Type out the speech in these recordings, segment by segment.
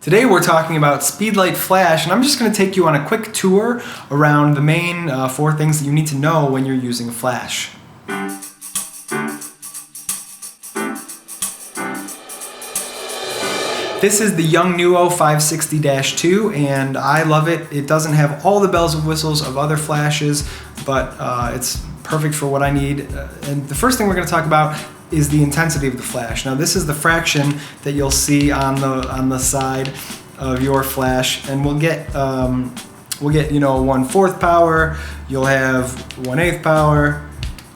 Today we're talking about Speedlight Flash, and I'm just going to take you on a quick tour around the main 4 things that you need to know when you're using a flash. This is the Yongnuo 560-2, and I love it. It doesn't have all the bells and whistles of other flashes, but it's perfect for what I need. And the first thing we're going to talk about is the intensity of the flash. Now this is the fraction that you'll see on the side of your flash, and we'll get 1/4 power, you'll have 1/8 power,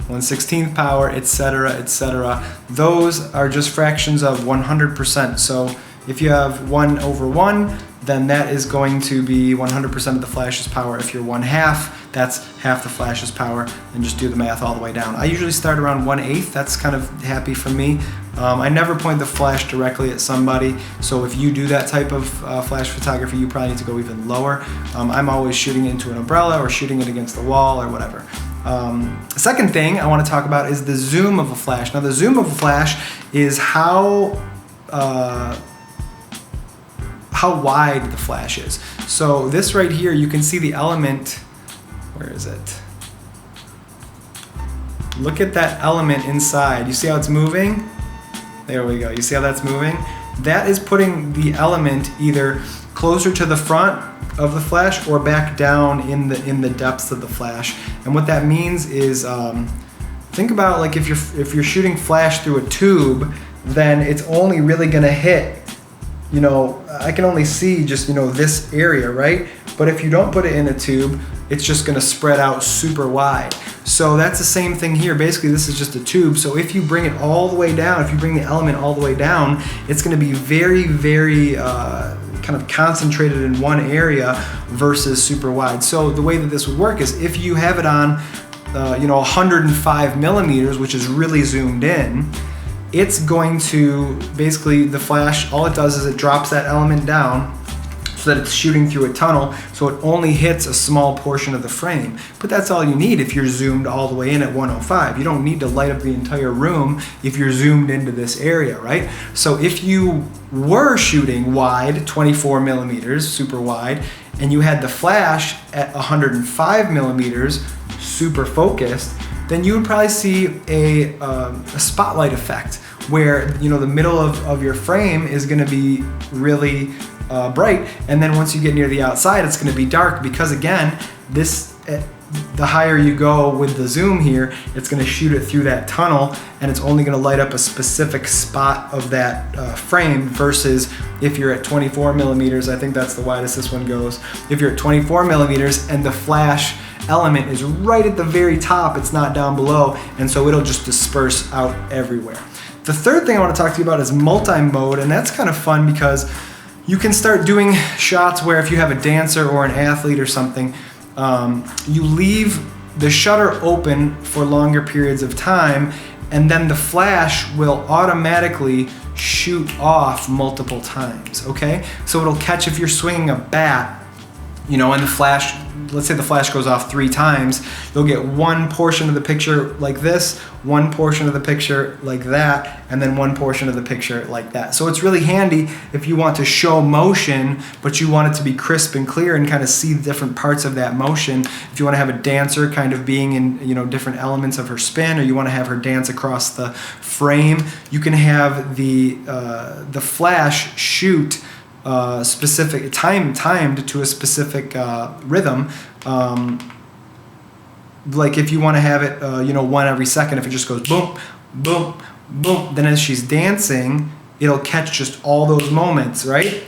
1/16 power, etc., etc. Those are just fractions of 100%. So if you have 1/1, then that is going to be 100% of the flash's power. If you're 1/2, that's half the flash's power, and just do the math all the way down. I usually start around 1/8. That's kind of happy for me. I never point the flash directly at somebody, so if you do that type of flash photography, you probably need to go even lower. I'm always shooting it into an umbrella or shooting it against the wall or whatever. Second thing I want to talk about is the zoom of a flash. Now the zoom of a flash is how wide the flash is. So this right here, you can see the element. Where is it? Look at that element inside. You see how it's moving? There we go. You see how that's moving? That is putting the element either closer to the front of the flash or back down in the depths of the flash. And what that means is, think about like if you're shooting flash through a tube, then it's only really gonna hit, I can only see just, this area, right? But if you don't put it in a tube, it's just gonna spread out super wide. So that's the same thing here. Basically, this is just a tube. So if you bring it all the way down, if you bring the element all the way down, it's gonna be very, very kind of concentrated in one area versus super wide. So the way that this would work is if you have it on 105 millimeters, which is really zoomed in, it's going to, basically the flash, all it does is it drops that element down so that it's shooting through a tunnel, so it only hits a small portion of the frame. But that's all you need if you're zoomed all the way in at 105. You don't need to light up the entire room if you're zoomed into this area, right? So if you were shooting wide, 24 millimeters, super wide, and you had the flash at 105 millimeters, super focused, then you would probably see a spotlight effect where the middle of your frame is going to be really bright, and then once you get near the outside, it's going to be dark because again, the higher you go with the zoom here, it's going to shoot it through that tunnel, and it's only going to light up a specific spot of that frame. Versus if you're at 24 millimeters, I think that's the widest this one goes. If you're at 24 millimeters and the flash element is right at the very top, it's not down below, and so it'll just disperse out everywhere. The third thing I want to talk to you about is multi-mode, and that's kind of fun because you can start doing shots where if you have a dancer or an athlete or something, you leave the shutter open for longer periods of time, and then the flash will automatically shoot off multiple times, okay? So it'll catch if you're swinging a bat, and the flash, let's say the flash goes off 3 times, you'll get one portion of the picture like this, one portion of the picture like that, and then one portion of the picture like that. So it's really handy if you want to show motion, but you want it to be crisp and clear and kind of see the different parts of that motion. If you want to have a dancer kind of being in, different elements of her spin, or you want to have her dance across the frame, you can have the flash shoot specific timed to a specific rhythm. Like if you want to have it, 1 every second, if it just goes boom, boom, boom, then as she's dancing, it'll catch just all those moments, right?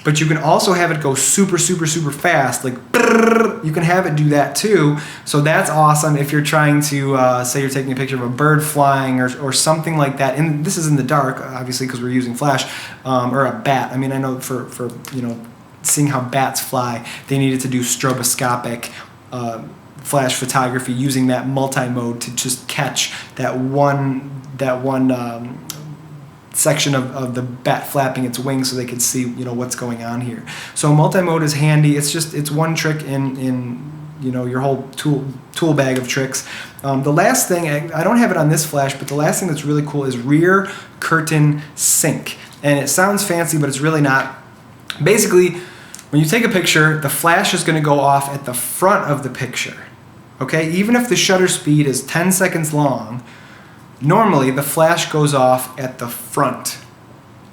But you can also have it go super, super, super fast, like brrr, you can have it do that too. So that's awesome if you're trying to, say you're taking a picture of a bird flying or something like that. And this is in the dark, obviously, because we're using flash, or a bat. I mean, I know for seeing how bats fly, they needed to do stroboscopic flash photography using that multi-mode to just catch that one section of the bat flapping its wings so they could see what's going on here. So multi-mode is handy. It's one trick in your whole tool bag of tricks. The last thing, I don't have it on this flash, but the last thing that's really cool is rear curtain sync. And it sounds fancy, but it's really not. Basically, when you take a picture, the flash is going to go off at the front of the picture. Okay, even if the shutter speed is 10 seconds long, normally the flash goes off at the front,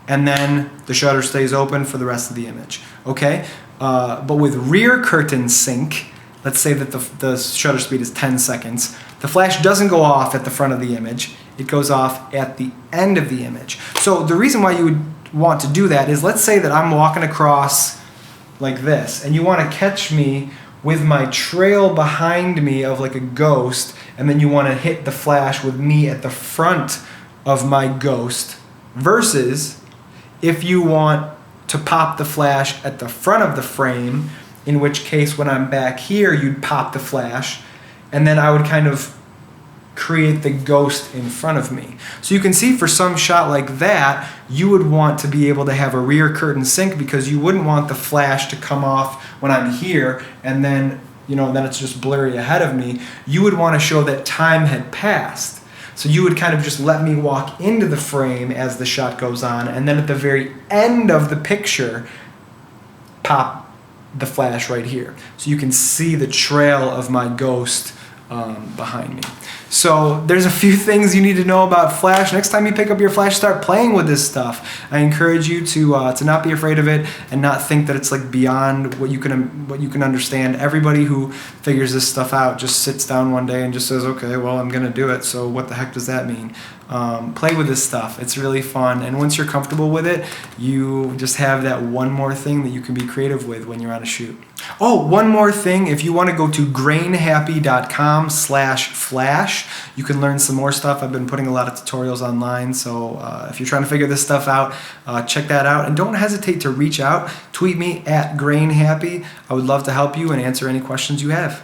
and then the shutter stays open for the rest of the image. Okay, but with rear curtain sync, let's say that the shutter speed is 10 seconds, the flash doesn't go off at the front of the image, it goes off at the end of the image. So the reason why you would want to do that is, let's say that I'm walking across like this, and you want to catch me with my trail behind me of like a ghost, and then you want to hit the flash with me at the front of my ghost, versus if you want to pop the flash at the front of the frame, in which case when I'm back here, you'd pop the flash, and then I would kind of create the ghost in front of me. So you can see for some shot like that, you would want to be able to have a rear curtain sync, because you wouldn't want the flash to come off when I'm here and then, then it's just blurry ahead of me. You would want to show that time had passed. So you would kind of just let me walk into the frame as the shot goes on, and then at the very end of the picture, pop the flash right here. So you can see the trail of my ghost behind me. So there's a few things you need to know about flash. Next time you pick up your flash, start playing with this stuff. I encourage you to not be afraid of it and not think that it's like beyond what you can understand. Everybody who figures this stuff out just sits down one day and just says, okay, well, I'm gonna do it, so what the heck does that mean? Play with this stuff. It's really fun, and once you're comfortable with it, you just have that one more thing that you can be creative with when you're on a shoot. Oh, one more thing, if you want to go to grainhappy.com/flash, you can learn some more stuff. I've been putting a lot of tutorials online, so if you're trying to figure this stuff out, check that out, and don't hesitate to reach out. Tweet me at Grainhappy. I would love to help you and answer any questions you have.